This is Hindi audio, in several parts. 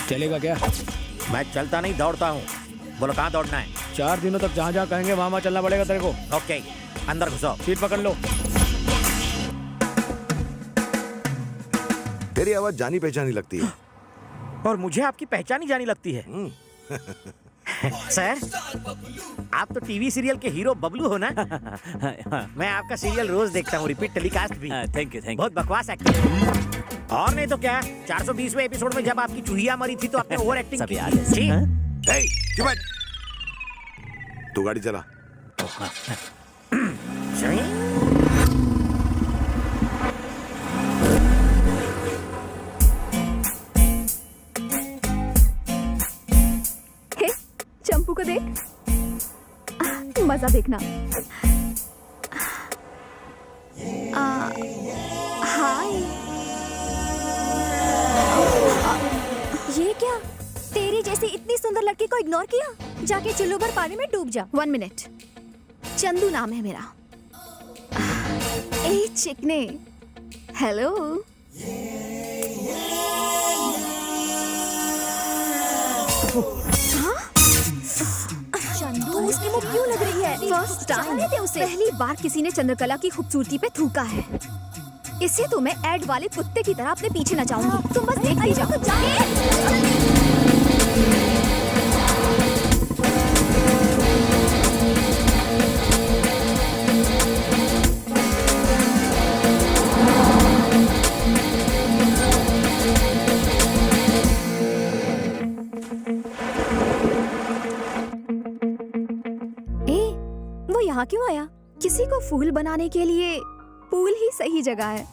चलेगा क्या? मैं चलता नहीं दौड़ता हूँ। बोलो कहाँ दौड़ना है? 4 दिनों तक जहाँ जहाँ कहेंगे वहाँ चलना पड़ेगा तेरे को। ओके, अंदर घुसो। सीट पकड़ लो। तेरी आवाज जानी पहचानी लगती है। और मुझे आपकी पहचानी जानी लगती है। सर, आप तो टीवी सीरियल के हीरो बबलू हो ना? मैं आपका सीरियल रोज देखता हूँ, रिपीट टेलीकास्ट भी। Thank you. बहुत बकवास एक्टिंग। और नहीं तो क्या, 420वें एपिसोड में जब आपकी चूहिया मरी थी तो आपने ओवर एक्टिंग की थी। हे, चुप बैठ। तू गाड़ी चला। हे, चंपू को देख, मजा देखना। हाय। ये क्या? तेरी जैसी इतनी सुंदर लड़की को इग्नोर किया? जाके चुल्लू भर पानी में डूब जा। 1 मिनट। चंदू नाम है मेरा। ए चिकने, हेलो। चंदू, उसकी मुंह क्यों लग रही है? फर्स्ट टाइम, पहली बार किसी ने चंद्रकला की खूबसूरती पे थूका है। इससे तो मैं एड वाले कुत्ते की तरह अपने पीछे न जाऊंगी। तुम बस देखती जाओ। वो यहाँ क्यों आया? किसी को फूल बनाने के लिए पूल ही सही जगह है।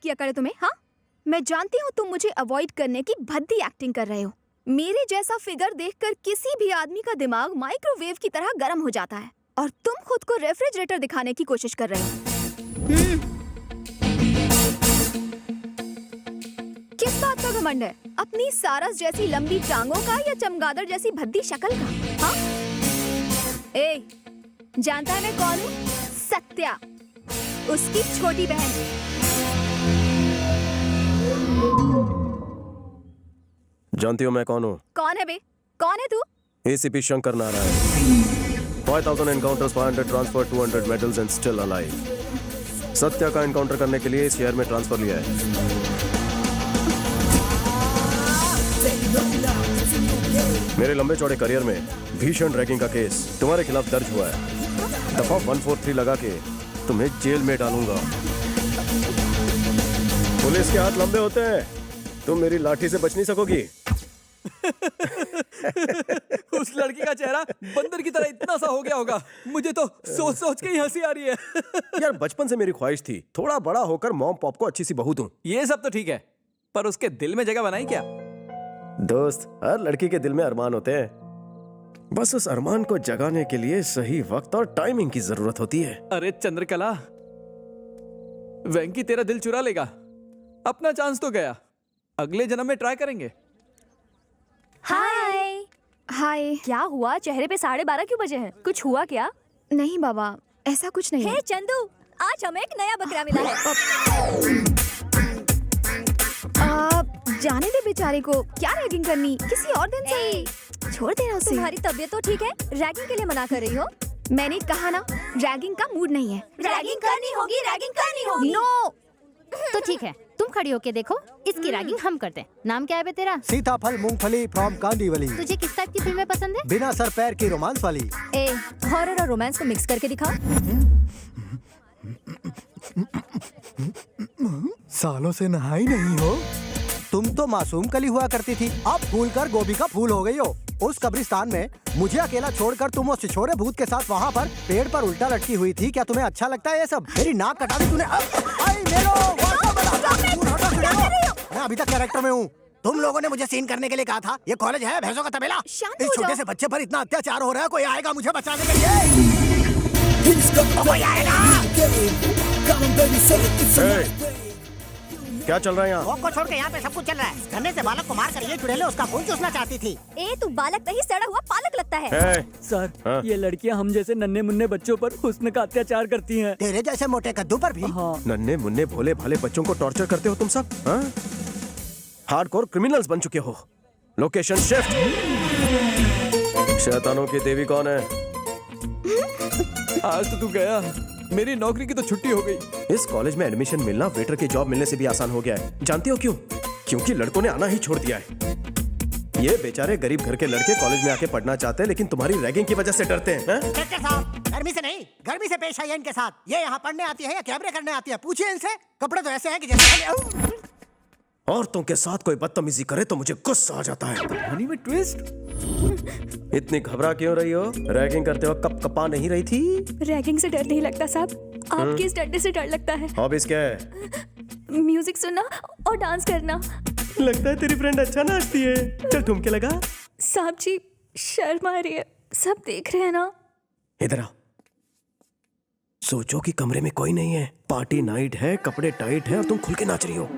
किया करे तुम्हें? हाँ, मैं जानती हूँ तुम मुझे अवॉइड करने की भद्दी एक्टिंग कर रहे हो। मेरे जैसा फिगर देखकर किसी भी आदमी का दिमाग माइक्रोवेव की तरह गर्म हो जाता है और तुम खुद को रेफ्रिजरेटर दिखाने की कोशिश कर रहे हो। किस बात का घमंड है? अपनी सारस जैसी लंबी टांगों का या चमगादड़ जैसी भद्दी शक्ल का? हाँ? ए, जानता है मैं कौन हूँ? सत्या, उसकी छोटी बहन। जानती हो मैं कौन हूँ? कौन है बे? कौन है तू? ACP Shankar Narayan. 5000 encounters, 500 transfer, 200 medals and still alive. Satya का एनकाउंटर करने के लिए इस शहर में ट्रांसफर लिया है। मेरे लंबे चौड़े करियर में भीषण रैगिंग का केस तुम्हारे खिलाफ दर्ज हुआ है। दफा 143 लगा के तुम्हें जेल में डालूंगा। पुलिस के हाथ लंबे होते हैं, तुम मेरी लाठी से बच नहीं सकोगी। उस लड़की का चेहरा बंदर की तरह इतना सा हो गया होगा, मुझे तो सोच सोच के ही हंसी आ रही है। यार बचपन से मेरी ख्वाहिश थी थोड़ा बड़ा होकर मॉम पॉप को अच्छी सी बहू दूं। ये सब तो ठीक है, पर उसके दिल में जगह बनाई क्या? दोस्त, हर लड़की के दिल में अरमान होते हैं, बस उस अरमान को जगाने के लिए सही वक्त और टाइमिंग की जरूरत होती है। अरे चंद्रकला, वेंकी तेरा दिल चुरा लेगा। अपना चांस तो गया, अगले जन्म में ट्राई करेंगे। हाय। हाय। क्या हुआ? चेहरे पे 12:30 क्यों बजे हैं? कुछ हुआ क्या? नहीं बाबा, ऐसा कुछ नहीं है। हे चंदू, आज हमें एक नया बकरा मिला है। जाने दे बेचारे को, क्या रैगिंग करनी, किसी और दिन सही। छोड़ देना उसे। तुम्हारी तबीयत तो ठीक है? रैगिंग के लिए मना कर रही हो? मैंने कहा ना, रैगिंग का मूड नहीं है। रैगिंग करनी होगी, रैगिंग करनी होगी। नो। तो ठीक है, तुम खड़ी होके देखो, इसकी रैगिंग हम करते हैं। नाम क्या है बे तेरा? सीताफल मूंगफली फ्रॉम कांदीवली। तुझे किस टाइप की फिल्में पसंद है? बिना सर पैर की रोमांस वाली। ए, हॉरर और रोमांस को मिक्स करके दिखाओ। सालों से नहाई नहीं हो? तुम तो मासूम कली हुआ करती थी, अब फूल कर गोभी का फूल हो गई हो। उस कब्रिस्तान में मुझे अकेला छोड़कर तुम उस छिछोरे भूत के साथ वहाँ पर पेड़ पर उल्टा लटकी हुई थी। क्या तुम्हें अच्छा लगता है ये सब? मेरी नाक कटा दी तूने। आई मेरो चुड़ैल हो? मैं अभी तक कैरेक्टर में हूँ। तुम लोगों ने मुझे सीन करने के लिए कहा था। ये कॉलेज है भैंसों का तबेला? शांत इस हो छोटे जाओ। से बच्चे पर इतना अत्याचार हो रहा है, कोई आएगा मुझे बचाने के लिए? कोई आएगा? क्या चल रहा है यहाँ? को छोड़ के यहाँ पे सब कुछ चल रहा है। धरने से बालक को मार कर ये चुड़ैल उसका खून चूसना चाहती थी। ए तू बालक नहीं, सड़ा हुआ पालक लगता है। ए, सर हाँ? ये लड़कियां हम जैसे नन्हे मुन्ने बच्चों पर हुस्न का अत्याचार करती हैं। तेरे जैसे मोटे कद्दू पर भी? हाँ नन्हे मुन्ने भोले भाले बच्चों को टॉर्चर करते हो तुम सब? हाँ? हार्डकोर क्रिमिनल्स बन चुके हो। Location shift. शैतानों की देवी कौन है? आज तो तू गया, मेरी नौकरी की तो छुट्टी हो गई। इस कॉलेज में एडमिशन मिलना वेटर की जॉब मिलने से भी आसान हो गया है। जानते हो क्यों? क्योंकि लड़कों ने आना ही छोड़ दिया है। ये बेचारे गरीब घर के लड़के कॉलेज में आके पढ़ना चाहते हैं, लेकिन तुम्हारी रैगिंग की वजह से डरते हैं। हैं? इंस्पेक्टर साहब, गर्मी से नहीं, गर्मी से पेश आई है इनके साथ। ये यहाँ पढ़ने आती है या कैमरे करने आती है? पूछिए इनसे। कपड़े तो ऐसे हैं कि जैसे औरतों के साथ कोई बदतमीजी करे तो मुझे गुस्सा आ जाता है। कहानी में ट्विस्ट। इतनी घबरा क्यों रही हो? रैगिंग करते वक्त कप कपा नहीं रही थी? रैगिंग से डर नहीं लगता साहब, आपके इस डंडे से डर लगता है। हॉबीज क्या है? म्यूजिक सुनना और डांस करना। लगता है तेरी फ्रेंड अच्छा नाचती है। चल ठुमके लगा। साहब जी शर्म आ रही है, सब देख रहे हैं ना। इधर आओ। सोचो कि कमरे में कोई नहीं है, पार्टी नाइट है, कपड़े टाइट है और तुम खुल के नाच रही हो।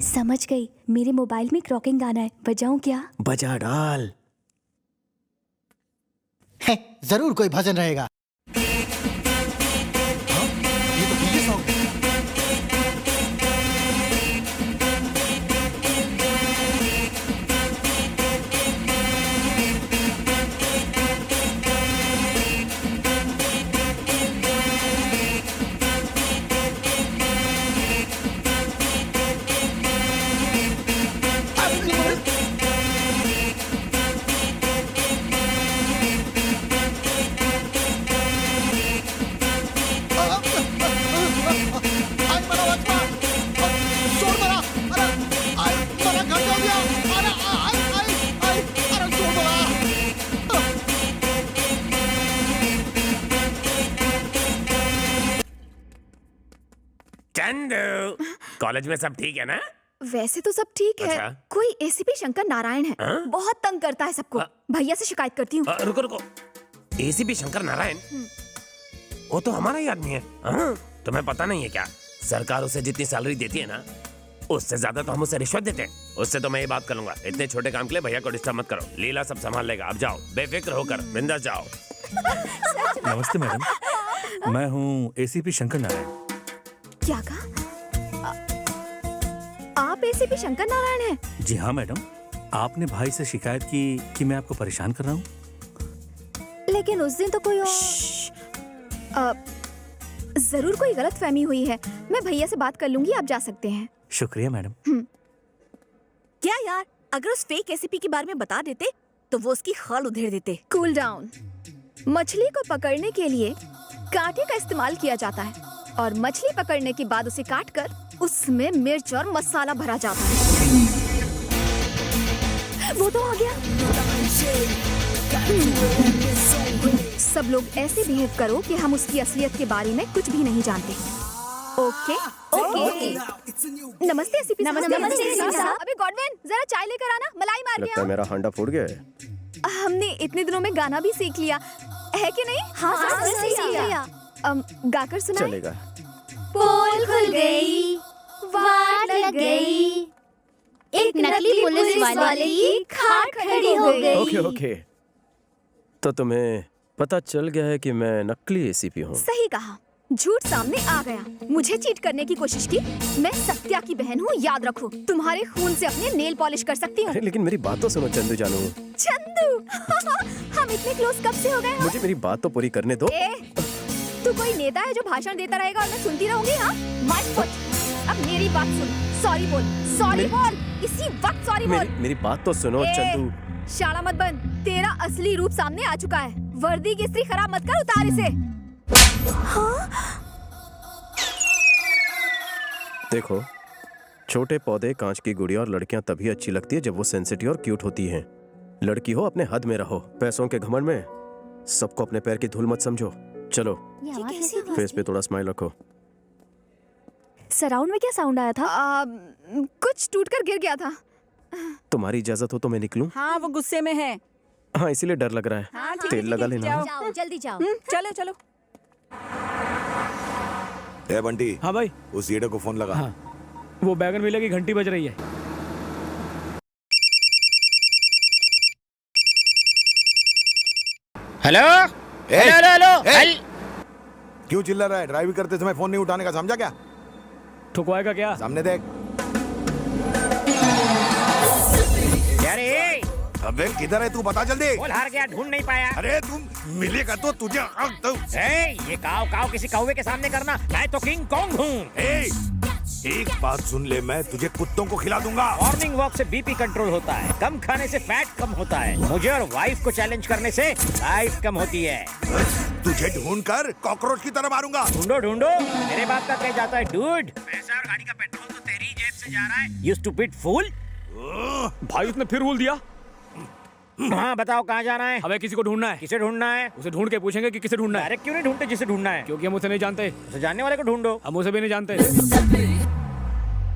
समझ गई, मेरे मोबाइल में क्रॉकिंग गाना है, बजाऊं क्या? बजा डाल। जरूर कोई भजन रहेगा। ये तो डीजे सॉन्ग है। चंदू, कॉलेज में सब ठीक है ना? वैसे तो सब ठीक है। अच्छा। कोई एसीपी शंकर नारायण है, हाँ? बहुत तंग करता है सबको। भैया से शिकायत करती हूँ। रुको रुको, एसीपी शंकर नारायण, वो तो हमारा ही आदमी है। हाँ? तुम्हें पता नहीं है क्या? सरकार उसे जितनी सैलरी देती है ना, उससे ज्यादा तो हम उसे रिश्वत देते हैं। उससे तो मैं ये बात कर लूंगा। इतने छोटे काम के लिए भैया को डिस्टर्ब मत करो। लीला सब संभाल लेगा। अब जाओ, बेफिक्र होकर बिंदास जाओ। नमस्ते मैडम, मैं हूँ एसीपी शंकर नारायण। क्या कहा? आप एसीपी शंकर नारायण हैं? जी हाँ मैडम, आपने भाई से शिकायत की कि मैं आपको परेशान कर रहा हूँ। लेकिन उस दिन तो कोई और। जरूर कोई गलत फहमी हुई है। मैं भैया से बात कर लूंगी, आप जा सकते हैं। शुक्रिया मैडम। क्या यार, अगर उस फेक एसीपी के बारे में बता देते तो वो उसकी खाल उधेड़ देते। Cool down. मछली को पकड़ने के लिए कांटे का इस्तेमाल किया जाता है और मछली पकड़ने के बाद उसे काटकर उसमें मिर्च और मसाला भरा जाता है। वो तो आ गया। सब लोग ऐसे बिहेव करो कि हम उसकी असलियत के बारे में कुछ भी नहीं जानते। Okay okay. नमस्ते एसीपी साहब। नमस्ते एसीपी साहब। अबे गॉडविन, जरा चाय लेकर आना, मलाई मार लगता है गया। मेरा हांडा फूट गया है। हमने इतने दिनों में गाना भी सीख लिया है कि नहीं? हाँ, सीख लिया। गाकर सुनाएं। चलेगा। पोल खुल गई, वाट लग गई, एक नकली पुलिस वाले की खाट खड़ी हो गई। Okay okay. तो तुम्हें पता चल गया है कि मैं नकली एसीपी हूँ। सही कहा, झूठ सामने आ गया। मुझे चीट करने की कोशिश की। मैं सत्या की बहन हूँ, याद रखो। तुम्हारे खून से अपने नेल पॉलिश कर सकती हूँ। अरे लेकिन मेरी बात तो सुनो चंदू जानू। चंदू हम इतने क्लोज कब से हो गए? मुझे मेरी बात तो पूरी करने दो। तू कोई नेता है जो भाषण देता रहेगा और मैं सुनती रहूंगी? हाँ, माइक फुट। अब मेरी बात सुन। सॉरी बोल, सॉरी बोल, इसी वक्त सॉरी बोल। मेरी बात तो सुनो चंदू। शाला मत बन, तेरा असली रूप सामने आ चुका है। वर्दी की इस्त्री खराब मत कर, उतार इसे। देखो, छोटे पौधे, कांच की गुड़िया और लड़कियां तभी अच्छी लगती है जब वो सेंसिटिव और क्यूट होती हैं। लड़की हो अपने हद में रहो, पैसों के घमंड में सबको अपने पैर की धूल मत समझो। चलो फेस पे थोड़ा स्माइल रखो। सराउंड में क्या साउंड आया था? कुछ टूटकर गिर गया था। तुम्हारी इजाजत हो तो मैं निकलूं? हाँ वो गुस्से में है। हाँ, इसीलिए डर लग रहा है। हाँ ठीक तेल लगा लेना। जाओ जल्दी जाओ। चलो चलो। ए बंटी, हाँ भाई। उस ईडे को फोन लगा। हाँ, वो बैगन विले की घंटी बज रही है। हेलो ए, हेलो हेलो ए! हेल क्यों चिल्ला रहा है? ड्राइव करते समय फोन नहीं उठाने का, समझा क्या? ठुकवाएगा क्या? सामने देख। अरे अबे किधर है तू, बता जल्दी। बोल हार गया, ढूंढ नहीं पाया। अरे तुम मिलेगा तो तुझे ये काव काव किसी कौवे के सामने करना, मैं तो किंग कॉन्ग हूँ। एक बात सुन ले, मैं तुझे कुत्तों को खिला दूंगा। मॉर्निंग वॉक से बीपी कंट्रोल होता है, कम खाने से फैट कम होता है, मुझे और वाइफ को चैलेंज करने से लाइफ कम होती है। तुझे ढूंढ कर कॉकरोच की तरह मारूंगा। ढूंढो ढूंढो, मेरे बात का कह जाता है डूड। पैसा और गाड़ी का पेट्रोल तो तेरी ही जेब से जा रहा है, यू स्टूपिड फूल। भाई उसने फिर बोल दिया। हाँ बताओ कहाँ जाना है? हमें किसी को ढूंढना है। किसे ढूंढना है? उसे ढूंढ के पूछेंगे कि किसे ढूंढना है। डायरेक्ट क्यों नहीं ढूंढते जिसे ढूंढना है? क्योंकि हम उसे नहीं जानते। उसे जानने वाले को ढूंढो। हम उसे भी नहीं जानते।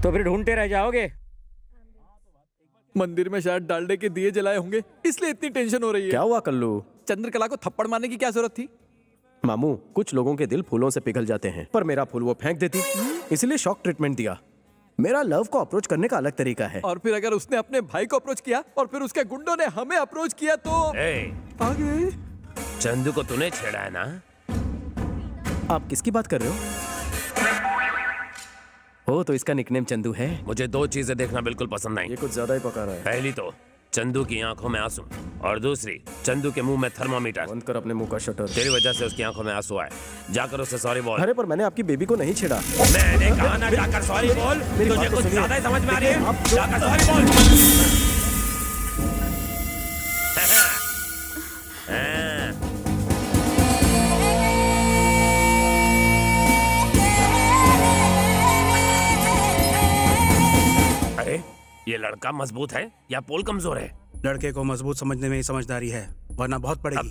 तो फिर ढूंढते रह जाओगे। मंदिर में शायद डालडे के दिए जलाए होंगे, इसलिए इतनी टेंशन हो रही है। क्या हुआ कल्लू? चंद्रकला को थप्पड़ मारने की क्या जरूरत थी? मामू, कुछ लोगों के दिल फूलों से पिघल जाते हैं, पर मेरा फूल वो फेंक देती, इसलिए शॉक ट्रीटमेंट दिया। मेरा लव को अप्रोच करने का अलग तरीका है। और फिर अगर उसने अपने भाई को अप्रोच किया और फिर उसके गुंडों ने हमें अप्रोच किया तो आगे। चंदू को तूने छेड़ा है ना? आप किसकी बात कर रहे हो? ओ, तो इसका निकनेम चंदू है। मुझे दो चीजें देखना बिल्कुल पसंद नहीं। ये कुछ ज्यादा ही पका रहा है। पहली तो चंदू की आंखों में आंसू, और दूसरी चंदू के मुंह में थर्मामीटर। बंद कर अपने मुंह का शटर। तेरी वजह से उसकी आंखों में आंसू आए। जाकर उससे सॉरी बोल। अरे पर मैंने आपकी बेबी को नहीं छेड़ा। मैंने कहा ना, जाकर सॉरी बोल। मेरी तुझे बात तो कुछ सुनिए। ज्यादा ही समझ में आ रही है। आप जाकर सॉरी बोल। अरे ये लड़का मजबूत है या पोल कमजोर है? लड़के को मजबूत समझने में ही समझदारी है, वरना बहुत पड़ेगी।